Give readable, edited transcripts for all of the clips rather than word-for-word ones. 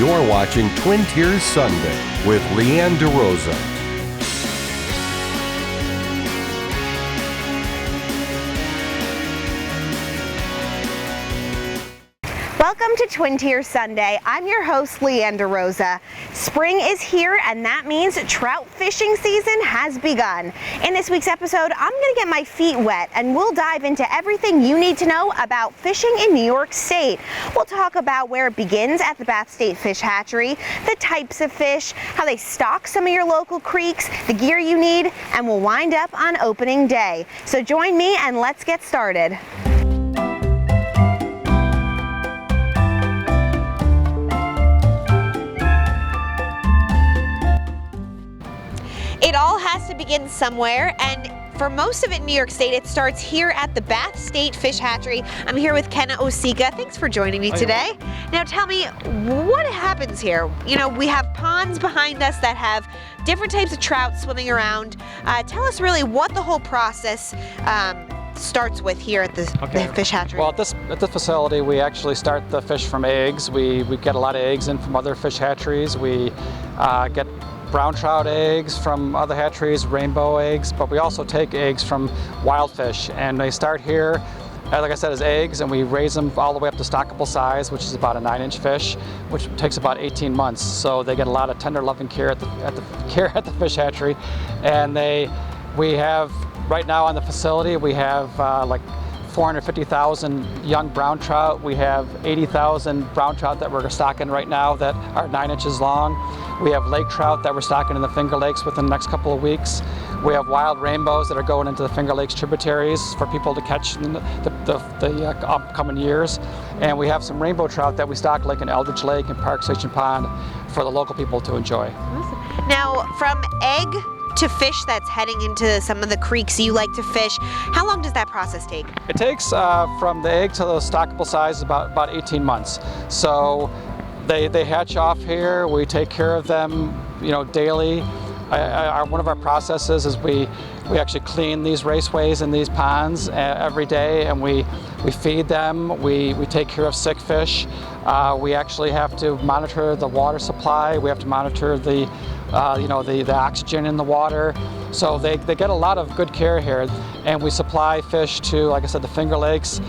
You're watching Twin Tiers Sunday with Leanne DeRosa. Welcome to Twin Tiers Sunday. I'm your host, Leanne DeRosa. Spring is here, and that means trout fishing season has begun. In this week's episode, I'm going to get my feet wet, and we'll dive into everything you need to know about fishing in New York State. We'll talk about where it begins at the Bath State Fish Hatchery, the types of fish, how they stock some of your local creeks, the gear you need, and we'll wind up on opening day. So join me and let's get started. It all has to begin somewhere, and for most of it in New York State, it starts here at the Bath State Fish Hatchery. I'm here with Kenna Osika. Thanks for joining me today. Now tell me, what happens here? You know, we have ponds behind us that have different types of trout swimming around. Tell us really what the whole process starts with here at the fish hatchery. Well, at this facility, we actually start the fish from eggs. We get a lot of eggs in from other fish hatcheries. We get brown trout eggs from other hatcheries, rainbow eggs, but we also take eggs from wild fish, and they start here, like I said, as eggs, and we raise them all the way up to stockable size, which is about a 9-inch fish, which takes about 18 months. So they get a lot of tender loving care at the fish hatchery, and we have right now on the facility we have like 450,000 young brown trout. We have 80,000 brown trout that we're stocking right now that are 9 inches long. We have lake trout that we're stocking in the Finger Lakes within the next couple of weeks. We have wild rainbows that are going into the Finger Lakes tributaries for people to catch in the upcoming years. And we have some rainbow trout that we stock like in Eldridge Lake and Park Station Pond for the local people to enjoy. Awesome. Now, from egg to fish that's heading into some of the creeks you like to fish, how long does that process take? It takes from the egg to the stockable size about 18 months. So they hatch off here. We take care of them, daily. One of our processes is we actually clean these raceways and these ponds every day, and we feed them. We take care of sick fish. We actually have to monitor the water supply. We have to monitor the oxygen in the water. So they get a lot of good care here, and we supply fish to, like I said, the Finger Lakes.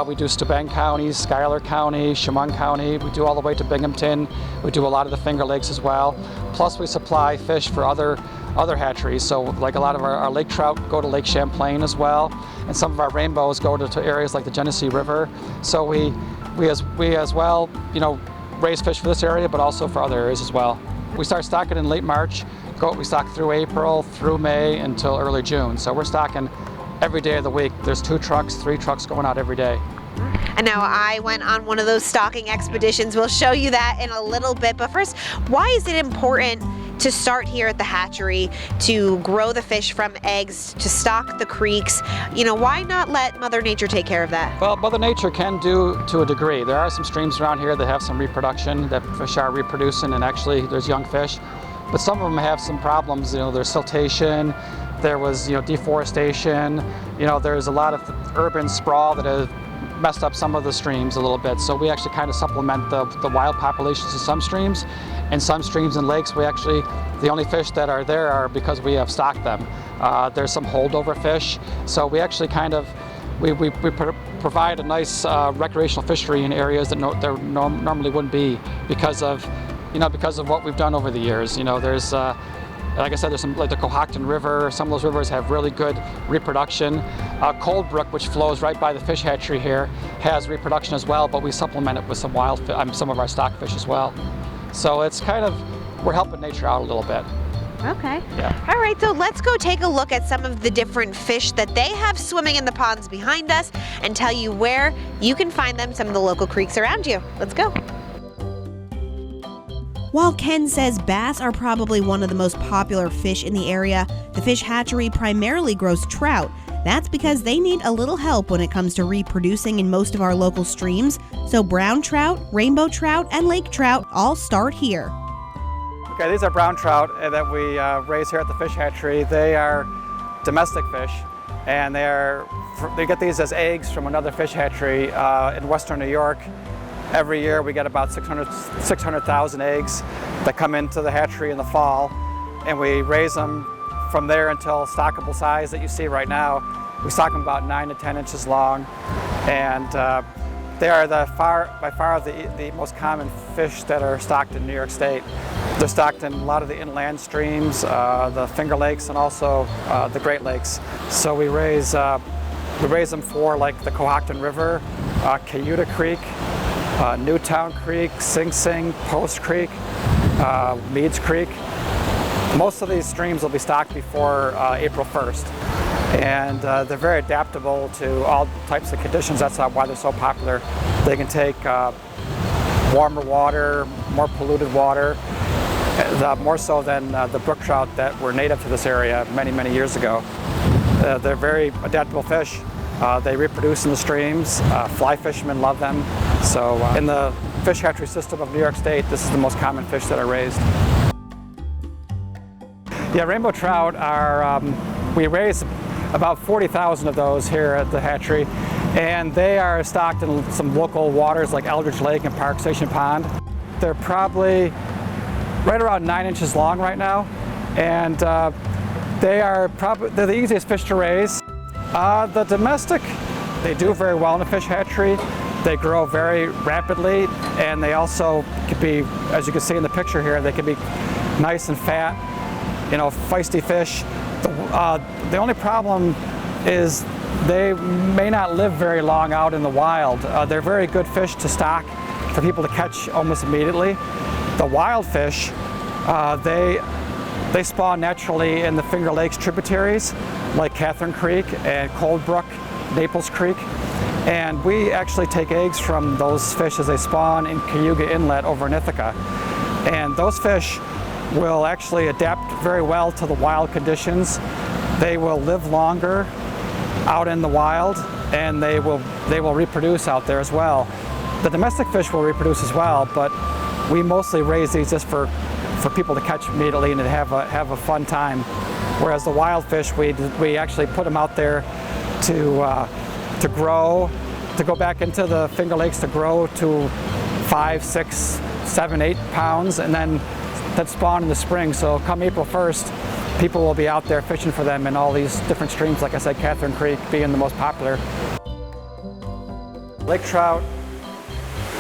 We do Steuben County, Schuyler County, Chemung County. We do all the way to Binghamton. We do a lot of the Finger Lakes as well. Plus we supply fish for other hatcheries. So like a lot of our lake trout go to Lake Champlain as well, and some of our rainbows go to areas like the Genesee River. So we as well, raise fish for this area, but also for other areas as well. We start stocking in late March. We stock through April, through May, until early June. So we're stocking every day of the week. There's 2 trucks, 3 trucks going out every day. And now I went on one of those stocking expeditions. We'll show you that in a little bit. But first, why is it important to start here at the hatchery, to grow the fish from eggs, to stock the creeks? Why not let Mother Nature take care of that? Well, Mother Nature can do to a degree. There are some streams around here that have some reproduction, that fish are reproducing, and actually there's young fish. But some of them have some problems. There's siltation, there was deforestation, there's a lot of urban sprawl that has messed up some of the streams a little bit. So we actually kind of supplement the wild populations of some streams. And some streams and lakes, the only fish that are there are because we have stocked them. There's some holdover fish. So we actually we provide a nice recreational fishery in areas that there normally wouldn't be because of what we've done over the years. There's like I said, there's some, like the Cohocton River. Some of those rivers have really good reproduction. Cold Brook, which flows right by the fish hatchery here, has reproduction as well, but we supplement it with some some of our stock fish as well. So it's we're helping nature out a little bit. Okay. Yeah. All right, so let's go take a look at some of the different fish that they have swimming in the ponds behind us and tell you where you can find them, some of the local creeks around you. Let's go. While Ken says bass are probably one of the most popular fish in the area, the fish hatchery primarily grows trout. That's because they need a little help when it comes to reproducing in most of our local streams. So brown trout, rainbow trout, and lake trout all start here. Okay, these are brown trout that we raise here at the fish hatchery. They are domestic fish, and they get these as eggs from another fish hatchery in western New York. Every year we get about 600,000 eggs that come into the hatchery in the fall, and we raise them from there until stockable size that you see right now. We stock them about 9 to 10 inches long, and they are by far the most common fish that are stocked in New York State. They're stocked in a lot of the inland streams, the Finger Lakes, and also the Great Lakes. So we raise them for like the Cohocton River, Cayuga Creek, Newtown Creek, Sing Sing, Post Creek, Meads Creek. Most of these streams will be stocked before April 1st. And they're very adaptable to all types of conditions. That's why they're so popular. They can take warmer water, more polluted water, more so than the brook trout that were native to this area many, many years ago. They're very adaptable fish. They reproduce in the streams. Fly fishermen love them. So in the fish hatchery system of New York State, this is the most common fish that are raised. Yeah, rainbow trout are, we raise about 40,000 of those here at the hatchery, and they are stocked in some local waters like Eldridge Lake and Park Station Pond. They're probably right around 9 inches long right now, and they're the easiest fish to raise. The domestic, they do very well in the fish hatchery. They grow very rapidly, and they also can be, as you can see in the picture here, they can be nice and fat, feisty fish. The only problem is they may not live very long out in the wild. They're very good fish to stock for people to catch almost immediately. The wild fish, they spawn naturally in the Finger Lakes tributaries like Catherine Creek and Cold Brook, Naples Creek. And we actually take eggs from those fish as they spawn in Cayuga Inlet over in Ithaca. And those fish will actually adapt very well to the wild conditions. They will live longer out in the wild, and they will reproduce out there as well. The domestic fish will reproduce as well, but we mostly raise these just for people to catch immediately and to have a fun time. Whereas the wild fish, we actually put them out there to grow, to go back into the Finger Lakes to grow to 5, 6, 7, 8 pounds, and then that spawn in the spring. So come April 1st, people will be out there fishing for them in all these different streams, like I said, Catherine Creek being the most popular. Lake trout,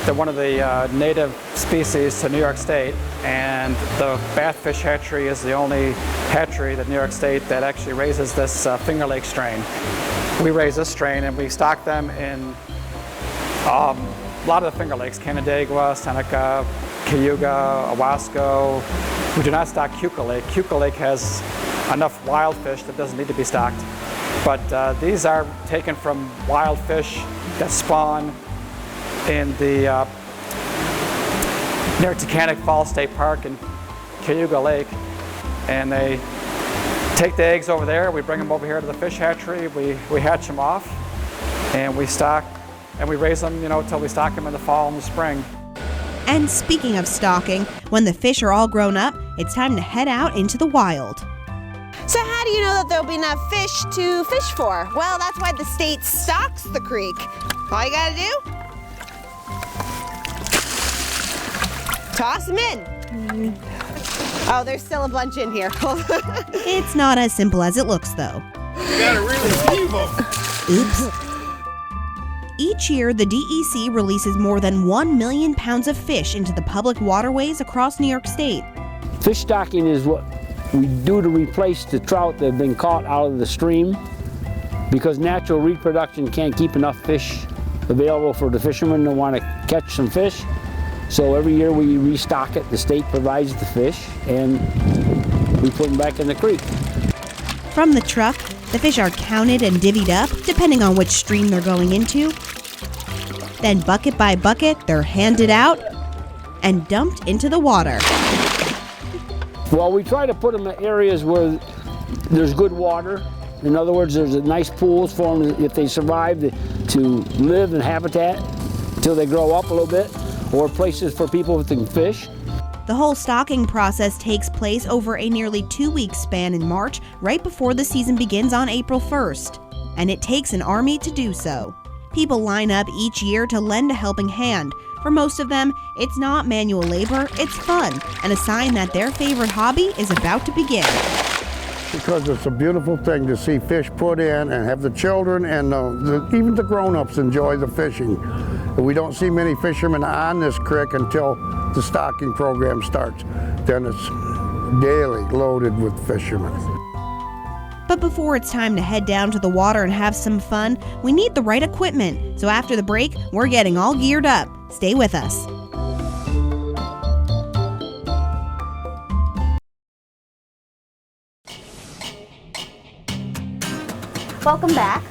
they're one of the native species to New York State, and the Bath Fish Hatchery is the only hatchery in New York State that actually raises this Finger Lake strain. We raise this strain and we stock them in a lot of the Finger Lakes, Canandaigua, Seneca, Cayuga, Owasco. We do not stock Cayuga Lake. Cayuga Lake has enough wild fish that doesn't need to be stocked. But these are taken from wild fish that spawn in the near Taconic Falls State Park in Cayuga Lake. And they take the eggs over there, we bring them over here to the fish hatchery, we hatch them off, and we stock, and we raise them, until we stock them in the fall and the spring. And speaking of stocking, when the fish are all grown up, it's time to head out into the wild. So how do you know that there'll be enough fish to fish for? Well, that's why the state stocks the creek. All you gotta do? Toss them in. Oh, there's still a bunch in here. It's not as simple as it looks, though. You gotta really leave them. Oops. Each year, the DEC releases more than 1 million pounds of fish into the public waterways across New York State. Fish stocking is what we do to replace the trout that have been caught out of the stream, because natural reproduction can't keep enough fish available for the fishermen to want to catch some fish. So every year we restock it, the state provides the fish, and we put them back in the creek. From the truck, the fish are counted and divvied up, depending on which stream they're going into. Then bucket by bucket, they're handed out and dumped into the water. Well, we try to put them in areas where there's good water. In other words, there's nice pools for them if they survive to live in habitat until they grow up a little bit, or places for people that can fish. The whole stocking process takes place over a nearly 2-week span in March, right before the season begins on April 1st. And it takes an army to do so. People line up each year to lend a helping hand. For most of them, it's not manual labor, it's fun, and a sign that their favorite hobby is about to begin. Because it's a beautiful thing to see fish put in and have the children and even the grown-ups enjoy the fishing. We don't see many fishermen on this creek until the stocking program starts. Then it's daily loaded with fishermen. But before it's time to head down to the water and have some fun, we need the right equipment. So after the break, we're getting all geared up. Stay with us. Welcome back.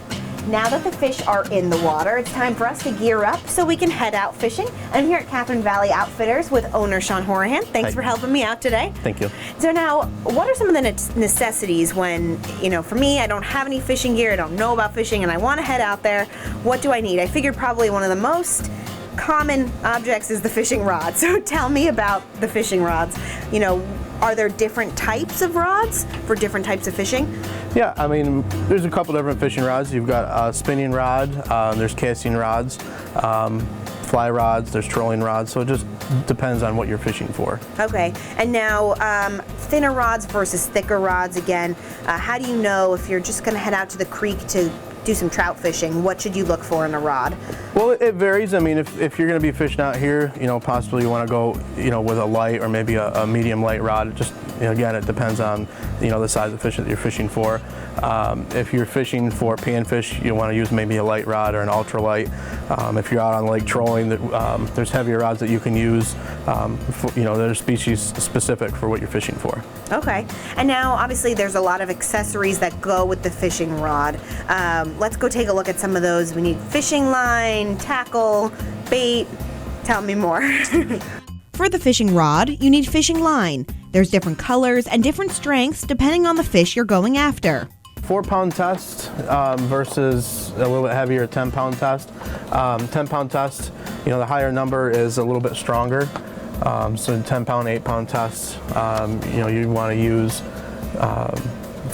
Now that the fish are in the water, it's time for us to gear up so we can head out fishing. I'm here at Catherine Valley Outfitters with owner Sean Horahan. Thanks for helping me out today. Thank you. So now, what are some of the necessities when, for me, I don't have any fishing gear, I don't know about fishing, and I want to head out there? What do I need? I figured probably one of the most common objects is the fishing rod. So tell me about the fishing rods. Are there different types of rods for different types of fishing? Yeah, I mean, there's a couple different fishing rods. You've got a spinning rod, there's casting rods, fly rods, there's trolling rods, so it just depends on what you're fishing for. Okay, and now thinner rods versus thicker rods again. How do you know if you're just going to head out to the creek to do some trout fishing? What should you look for in a rod? Well, it varies. I mean, if you're going to be fishing out here, possibly you want to go, with a light or maybe a medium light rod. It just, again, it depends on, the size of fish that you're fishing for. If you're fishing for panfish, you want to use maybe a light rod or an ultralight. If you're out on lake trolling, there's heavier rods that you can use. They're species specific for what you're fishing for. Okay, and now obviously there's a lot of accessories that go with the fishing rod. Let's go take a look at some of those. We need fishing line, tackle, bait. Tell me more. For the fishing rod, you need fishing line. There's different colors and different strengths depending on the fish you're going after. 4-pound test versus a little bit heavier 10-pound test. 10-pound test, the higher number is a little bit stronger. So 10-pound, 8-pound tests, you want to use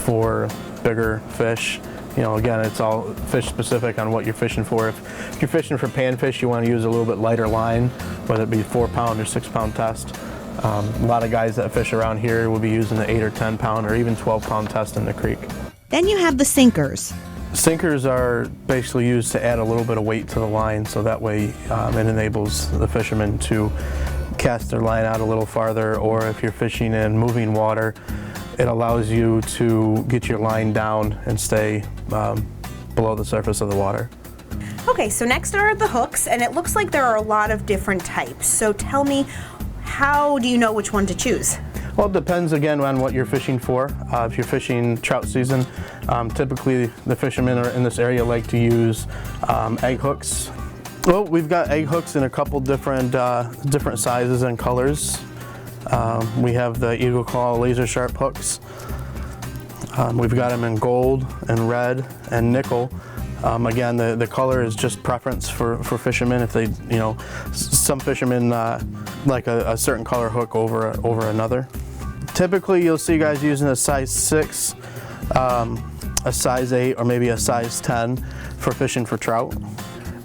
for bigger fish. Again, it's all fish specific on what you're fishing for. If you're fishing for panfish, you want to use a little bit lighter line, whether it be 4-pound or 6-pound test. A lot of guys that fish around here will be using the 8 or 10-pound or even 12-pound test in the creek. Then you have the sinkers. Sinkers are basically used to add a little bit of weight to the line, so that way it enables the fishermen to cast their line out a little farther, or if you're fishing in moving water, it allows you to get your line down and stay below the surface of the water. Okay, so next are the hooks, and it looks like there are a lot of different types. So tell me, how do you know which one to choose? Well, it depends again on what you're fishing for. If you're fishing trout season, typically the fishermen in this area like to use egg hooks. Well, we've got egg hooks in a couple different sizes and colors. We have the Eagle Claw laser sharp hooks. We've got them in gold and red and nickel. Again, the color is just preference for fishermen. If they, some fishermen like a certain color hook over another. Typically, you'll see guys using a size 6, a size 8, or maybe a size 10 for fishing for trout.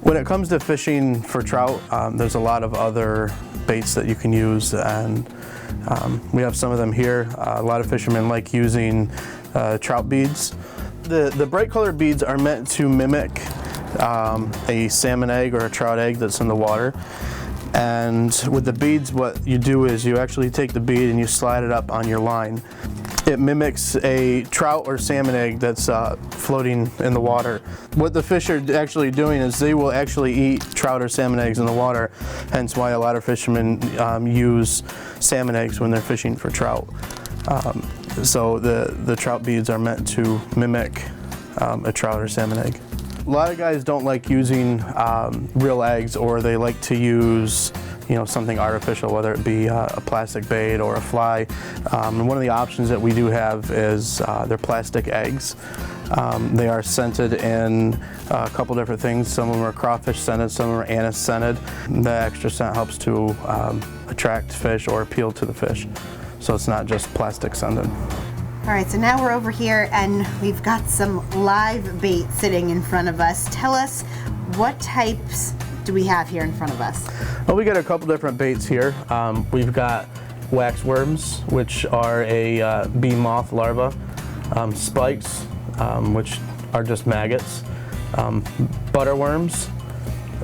When it comes to fishing for trout, there's a lot of other baits that you can use, and we have some of them here. A lot of fishermen like using trout beads. The bright colored beads are meant to mimic a salmon egg or a trout egg that's in the water. And with the beads, what you do is you actually take the bead and you slide it up on your line. It mimics a trout or salmon egg that's floating in the water. What the fish are actually doing is they will actually eat trout or salmon eggs in the water, hence why a lot of fishermen use salmon eggs when they're fishing for trout. So the trout beads are meant to mimic a trout or salmon egg. A lot of guys don't like using real eggs, or they like to use something artificial, whether it be a plastic bait or a fly. And one of the options that we do have is they're plastic eggs. They are scented in a couple different things. Some of them are crawfish scented, some of them are anise scented. The extra scent helps to attract fish or appeal to the fish. So it's not just plastic scented. All right, so now we're over here and we've got some live bait sitting in front of us. Tell us, what types do we have here in front of us? Well, we got a couple different baits here. We've got wax worms, which are a bee moth larva, spikes, which are just maggots, butter worms,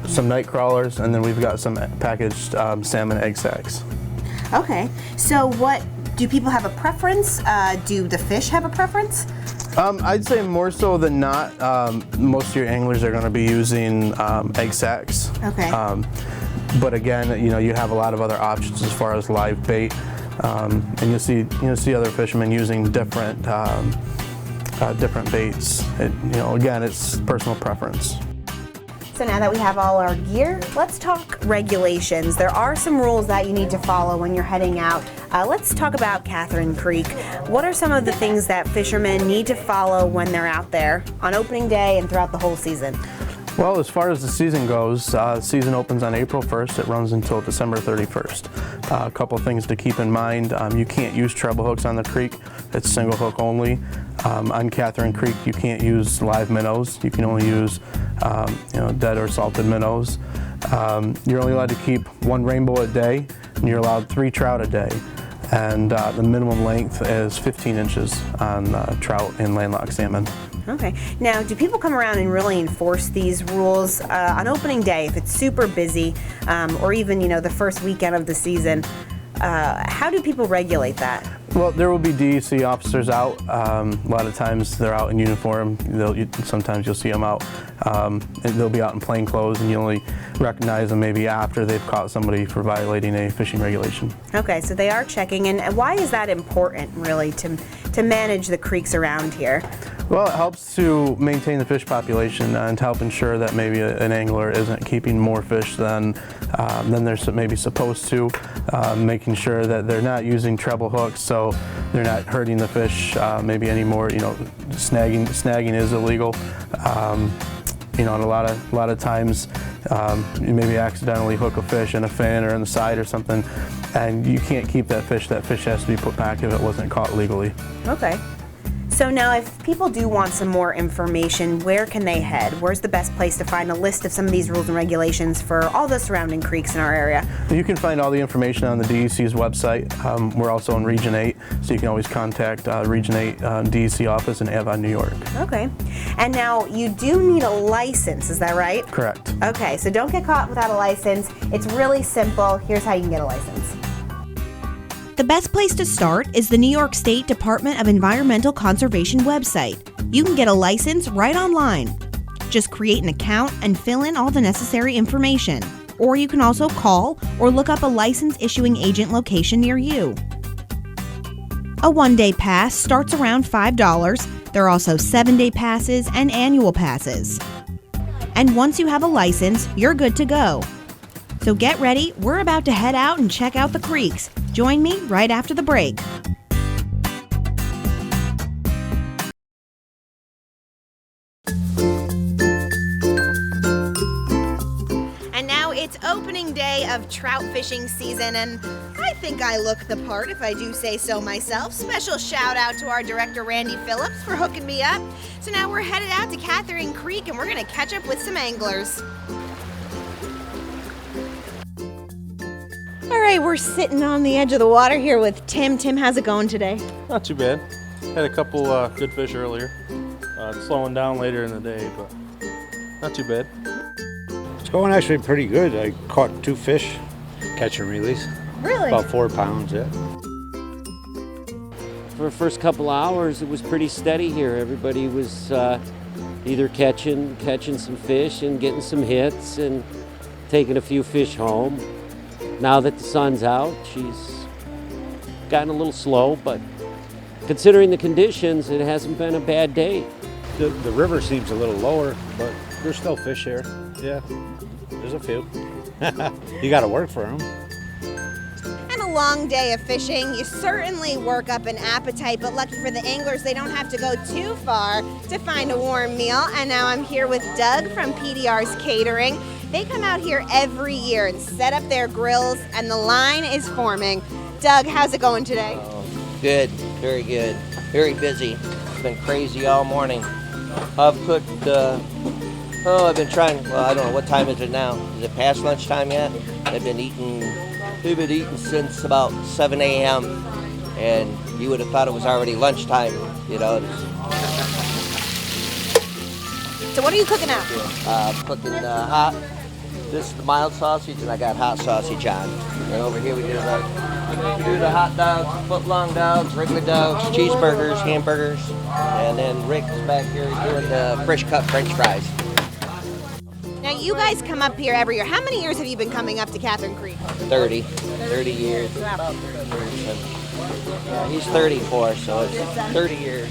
some night crawlers, and then we've got some packaged salmon egg sacs. Okay, so what, do people have a preference? Do the fish have a preference? I'd say more so than not, most of your anglers are going to be using egg sacs. Okay. But again, you know, you have a lot of other options as far as live bait, and you'll see other fishermen using different different baits. Again, it's personal preference. So now that we have all our gear, let's talk regulations. There are some rules that you need to follow when you're heading out. Let's talk about Catherine Creek. What are some of the things that fishermen need to follow when they're out there on opening day and throughout the whole season? Well, as far as the season goes, the season opens on April 1st. It runs until December 31st. A couple things to keep in mind. You can't use treble hooks on the creek. It's single hook only. On Catherine Creek, you can't use live minnows. You can only use dead or salted minnows. You're only allowed to keep one rainbow a day, and you're allowed 3 trout a day. And the minimum length is 15 inches on trout and landlocked salmon. Okay. Now, do people come around and really enforce these rules on opening day if it's super busy, or even the first weekend of the season? How do people regulate that? Well, there will be DEC officers out. A lot of times they're out in uniform. Sometimes you'll see them out. And they'll be out in plain clothes, and you only recognize them maybe after they've caught somebody for violating a fishing regulation. Okay, so they are checking. And why is that important, really, to manage the creeks around here? Well, it helps to maintain the fish population and to help ensure that maybe an angler isn't keeping more fish than they're maybe supposed to, making sure that they're not using treble hooks, so they're not hurting the fish maybe anymore. Snagging is illegal. And a lot of times you maybe accidentally hook a fish in a fin or in the side or something, and you can't keep that fish. That fish has to be put back if it wasn't caught legally. Okay. So now if people do want some more information, where can they head? Where's the best place to find a list of some of these rules and regulations for all the surrounding creeks in our area? You can find all the information on the DEC's website. We're also in Region 8, so you can always contact Region 8 DEC office in Avon, New York. Okay. And now you do need a license, is that right? Correct. Okay, so don't get caught without a license. It's really simple. Here's how you can get a license. The best place to start is the New York State Department of Environmental Conservation website. You can get a license right online. Just create an account and fill in all the necessary information. Or you can also call or look up a license issuing agent location near you. A one-day pass starts around $5. There are also 7-day passes and annual passes. And once you have a license, you're good to go. So get ready, we're about to head out and check out the creeks. Join me right after the break. And now it's opening day of trout fishing season, and I think I look the part, if I do say so myself. Special shout out to our director, Randy Phillips, for hooking me up. So now we're headed out to Catherine Creek, and we're gonna catch up with some anglers. All right, we're sitting on the edge of the water here with Tim. Tim, how's it going today? Not too bad. Had a couple good fish earlier. Slowing down later in the day, but not too bad. It's going actually pretty good. I caught 2 fish, catch and release. Really? About 4 pounds, yeah. For the first couple hours, it was pretty steady here. Everybody was either catching some fish and getting some hits and taking a few fish home. Now that the sun's out, she's gotten a little slow, but considering the conditions, it hasn't been a bad day. The river seems a little lower, but there's still fish here. Yeah, there's a few. You got to work for them. And a long day of fishing. You certainly work up an appetite, but lucky for the anglers, they don't have to go too far to find a warm meal. And now I'm here with Doug from PDR's Catering. They come out here every year and set up their grills, and the line is forming. Doug, how's it going today? Good, very good. Very busy. It's been crazy all morning. I've cooked Oh, I've been trying. Well, I don't know, what time is it now? Is it past lunchtime yet? They've been eating since about 7 a.m. and you would have thought it was already lunchtime, you know. So what are you cooking now? Cooking hot. This is the mild sausage, and I got hot sausage on. And over here we do the hot dogs, foot-long dogs, regular dogs, cheeseburgers, hamburgers, and then Rick's back here doing the fresh cut French fries. Now you guys come up here every year. How many years have you been coming up to Catherine Creek? 30 years. Wow. Yeah, he's 34, so it's 30 years.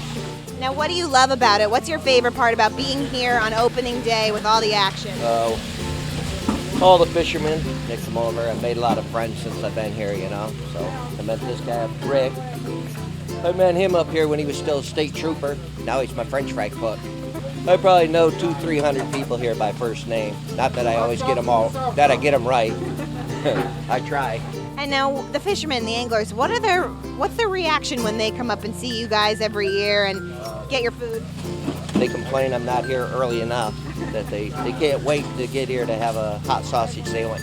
Now what do you love about it? What's your favorite part about being here on opening day with all the action? All the fishermen, Nick them over. I've made a lot of friends since I've been here, you know. So I met this guy, Rick. I met him up here when he was still a state trooper. Now he's my French fry cook. I probably know 200-300 people here by first name. Not that I always get them all, that I get them right. I try. And now the fishermen, the anglers, what's their reaction when they come up and see you guys every year and get your food? They complain I'm not here early enough, that they can't wait to get here to have a hot sausage sandwich.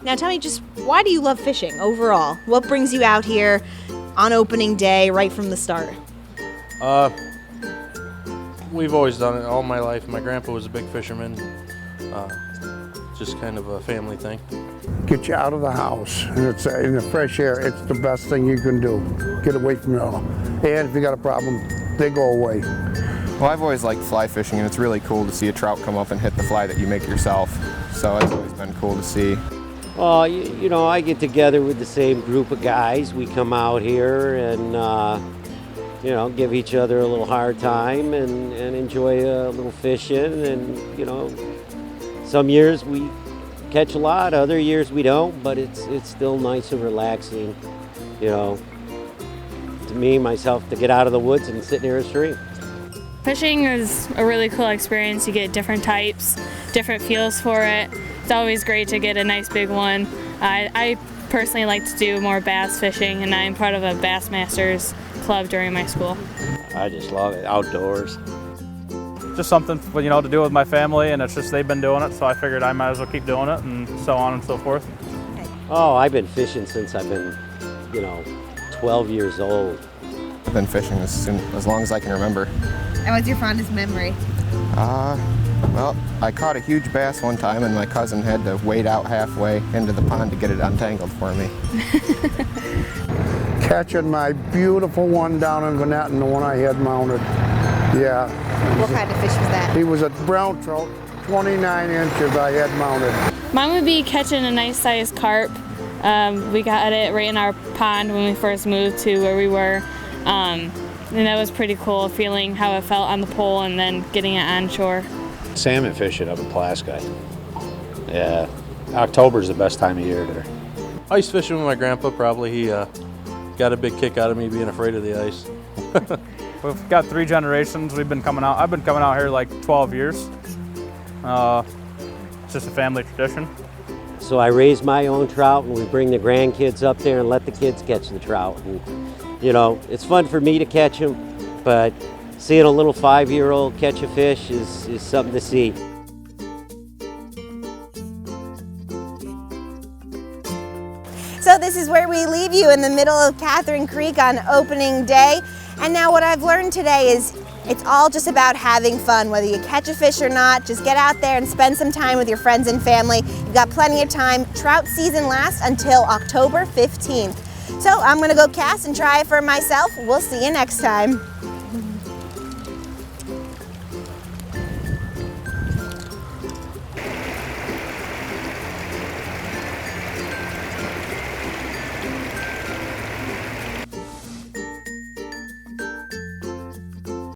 Now tell me, just why do you love fishing overall? What brings you out here on opening day right from the start? We've always done it all my life. My grandpa was a big fisherman. Just kind of a family thing. Get you out of the house, and it's in the fresh air. It's the best thing you can do. Get away from it all. And if you got a problem, they go away. Well, I've always liked fly fishing, and it's really cool to see a trout come up and hit the fly that you make yourself. So it's always been cool to see. Well, you know, I get together with the same group of guys. We come out here and, you know, give each other a little hard time and enjoy a little fishing. And, you know, some years we catch a lot, other years we don't, but it's still nice and relaxing, you know, to me, myself, to get out of the woods and sit near a stream. Fishing is a really cool experience. You get different types, different feels for it. It's always great to get a nice big one. I personally like to do more bass fishing, and I'm part of a Bass Masters club during my school. I just love it, outdoors. Just something, you know, to do with my family, and it's just they've been doing it, so I figured I might as well keep doing it, and so on and so forth. Oh, I've been fishing since I've been, you know, 12 years old. I've been fishing as long as I can remember. And what's your fondest memory? Well, I caught a huge bass one time, and my cousin had to wade out halfway into the pond to get it untangled for me. Catching my beautiful one down in Vanetton, the one I had mounted. Yeah. What kind of fish was that? He was a brown trout, 29 inches I had mounted. Mine would be catching a nice sized carp. We got it right in our pond when we first moved to where we were. And that was pretty cool, feeling how it felt on the pole and then getting it on shore. Salmon fishing up in Pulaski. Yeah, October's the best time of year there. Ice fishing with my grandpa, probably. He got a big kick out of me being afraid of the ice. We've got 3 generations. We've been coming out. I've been coming out here like 12 years. It's just a family tradition. So I raise my own trout, and we bring the grandkids up there and let the kids catch the trout. And, you know, it's fun for me to catch them, but seeing a little 5-year-old catch a fish is something to see. So this is where we leave you, in the middle of Catherine Creek on opening day. And now what I've learned today is it's all just about having fun. Whether you catch a fish or not, just get out there and spend some time with your friends and family. You've got plenty of time. Trout season lasts until October 15th. So I'm gonna go cast and try it for myself. We'll see you next time.